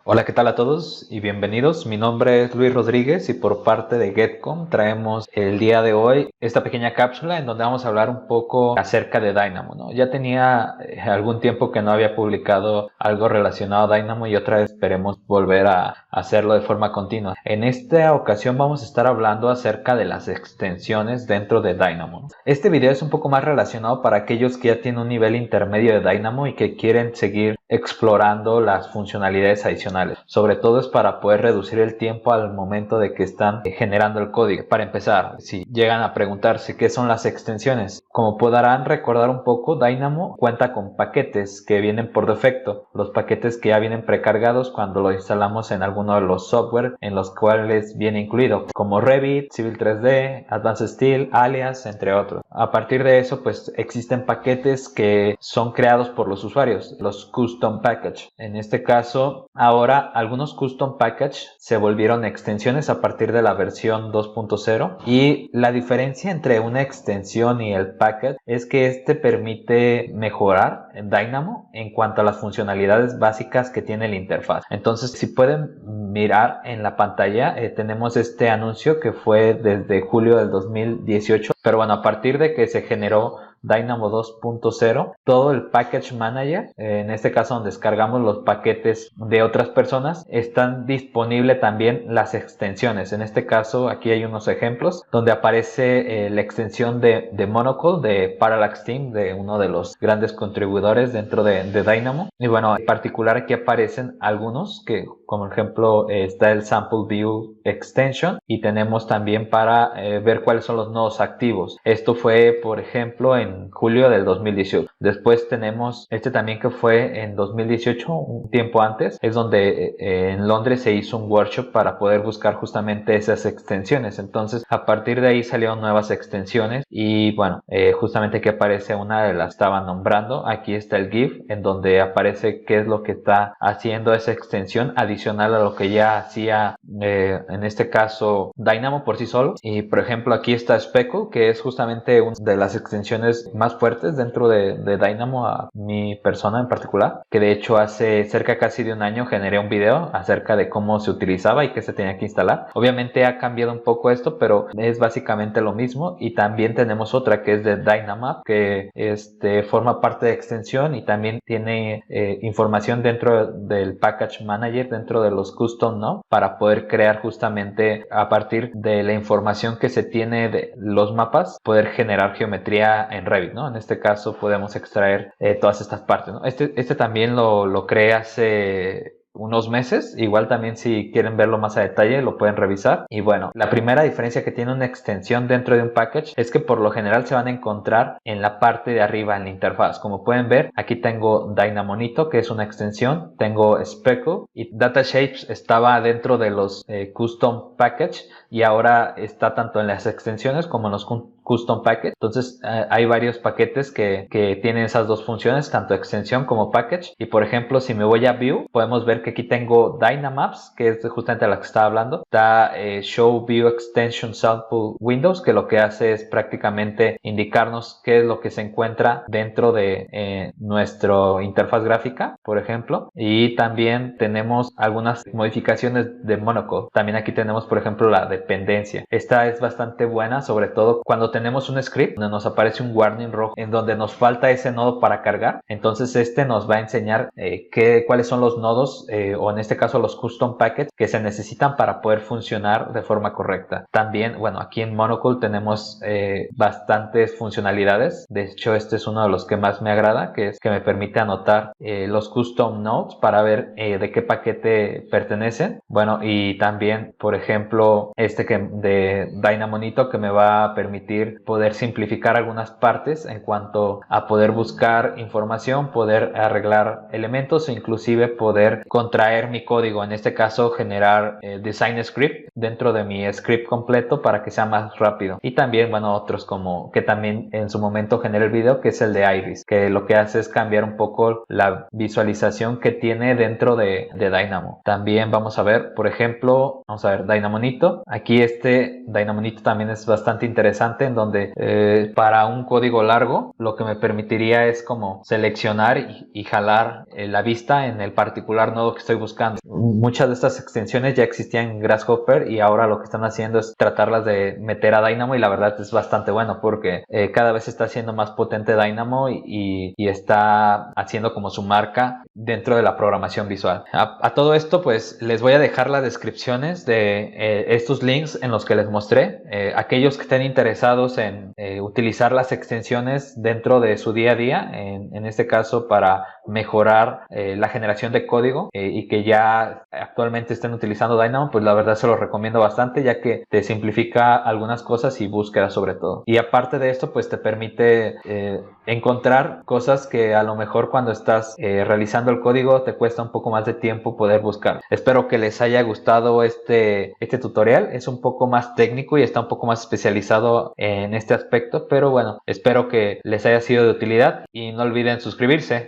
Hola, ¿qué tal a todos y bienvenidos? Mi nombre es Luis Rodríguez y por parte de Getcom traemos el día de hoy esta pequeña cápsula en donde vamos a hablar un poco acerca de Dynamo, ¿no? Ya tenía algún tiempo que no había publicado algo relacionado a Dynamo y otra vez esperemos volver a hacerlo de forma continua. En esta ocasión vamos a estar hablando acerca de las extensiones dentro de Dynamo. Este video es un poco más relacionado para aquellos que ya tienen un nivel intermedio de Dynamo y que quieren seguir explorando las funcionalidades adicionales. Sobre todo es para poder reducir el tiempo al momento de que están generando el código. Para empezar, si llegan a preguntarse qué son las extensiones, como podrán recordar un poco, Dynamo cuenta con paquetes que vienen por defecto, los paquetes que ya vienen precargados cuando lo instalamos en alguno de los software en los cuales viene incluido, como Revit, Civil 3D, Advanced Steel, Alias, entre otros. A partir de eso, pues existen paquetes que son creados por los usuarios, los Custom Package. En este caso, ahora algunos Custom Package se volvieron extensiones a partir de la versión 2.0 y la diferencia entre una extensión y el package es que este permite mejorar en Dynamo en cuanto a las funcionalidades básicas que tiene la interfaz. Entonces, si pueden mirar en la pantalla, tenemos este anuncio que fue desde julio del 2018, pero bueno, a partir de que se generó Dynamo 2.0, todo el Package Manager, en este caso donde descargamos los paquetes de otras personas, están disponibles también las extensiones. En este caso aquí hay unos ejemplos donde aparece la extensión de Monocle de Parallax Team, de uno de los grandes contribuidores dentro de Dynamo. Y bueno, en particular aquí aparecen algunos que, como ejemplo, está el Sample View Extension y tenemos también para ver cuáles son los nodos activos. Esto fue, por ejemplo, en julio del 2018. Después tenemos este también que fue en 2018, un tiempo antes, es donde en Londres se hizo un workshop para poder buscar justamente esas extensiones. Entonces, a partir de ahí salieron nuevas extensiones y bueno, justamente aquí aparece una de las que estaba nombrando. Aquí está el GIF en donde aparece qué es lo que está haciendo esa extensión adicional a lo que ya hacía en este caso Dynamo por sí solo. Y por ejemplo aquí está Speckle, que es justamente una de las extensiones más fuertes dentro de Dynamo a mi persona en particular, que de hecho hace cerca casi de un año generé un video acerca de cómo se utilizaba y qué se tenía que instalar. Obviamente ha cambiado un poco esto, pero es básicamente lo mismo. Y también tenemos otra que es de Dynamap, que forma parte de extensión y también tiene información dentro del Package Manager, dentro de los Custom Nodes, para poder crear justamente a partir de la información que se tiene de los mapas, poder generar geometría en Revit, ¿no? En este caso podemos extraer todas estas partes, ¿no? Este también lo creé hace unos meses, igual también si quieren verlo más a detalle lo pueden revisar. Y bueno, la primera diferencia que tiene una extensión dentro de un package es que por lo general se van a encontrar en la parte de arriba en la interfaz. Como pueden ver, aquí tengo Dynamonito, que es una extensión, tengo Speckle y Data Shapes estaba dentro de los Custom Package y ahora está tanto en las extensiones como en los Custom Package. Entonces hay varios paquetes que tienen esas dos funciones, tanto extensión como package. Y por ejemplo, si me voy a View, podemos ver que aquí tengo Dynamaps, que es justamente la que estaba hablando. Está Show View Extension Sample Windows, que lo que hace es prácticamente indicarnos qué es lo que se encuentra dentro de nuestra interfaz gráfica, por ejemplo. Y también tenemos algunas modificaciones de Monocle. También aquí tenemos, por ejemplo, la dependencia. Esta es bastante buena, sobre todo cuando tenemos un script donde nos aparece un warning rojo en donde nos falta ese nodo para cargar. Entonces nos va a enseñar cuáles son los nodos o en este caso los custom packets que se necesitan para poder funcionar de forma correcta. También, bueno, aquí en Monocle tenemos bastantes funcionalidades. De hecho, este es uno de los que más me agrada, que es que me permite anotar los custom nodes para ver de qué paquete pertenecen. Bueno, y también, por ejemplo, que de Dynamonito, que me va a permitir poder simplificar algunas partes en cuanto a poder buscar información, poder arreglar elementos e inclusive poder contraer mi código, en este caso generar design script dentro de mi script completo para que sea más rápido. Y también, bueno, otros como que también en su momento generé el video, que es el de Iris, que lo que hace es cambiar un poco la visualización que tiene dentro de Dynamo. También vamos a ver, por ejemplo, vamos a ver Dynamonito. Aquí Dynamonito también es bastante interesante, en donde para un código largo lo que me permitiría es como seleccionar y jalar la vista en el particular nodo que estoy buscando. Muchas de estas extensiones ya existían en Grasshopper y ahora lo que están haciendo es tratarlas de meter a Dynamo, y la verdad es bastante bueno porque cada vez está haciendo más potente Dynamo y está haciendo como su marca dentro de la programación visual. A todo esto pues les voy a dejar las descripciones de estos links en los que les mostré. Aquellos que estén interesados en utilizar las extensiones dentro de su día a día, en este caso para mejorar la generación de código y que ya actualmente estén utilizando Dynamo, pues la verdad se los recomiendo bastante, ya que te simplifica algunas cosas y búsqueda sobre todo. Y aparte de esto, pues te permite encontrar cosas que a lo mejor cuando estás realizando el código te cuesta un poco más de tiempo poder buscar. Espero que les haya gustado este tutorial. Es un poco más técnico y está un poco más especializado en este aspecto, pero bueno, espero que les haya sido de utilidad y no olviden suscribirse.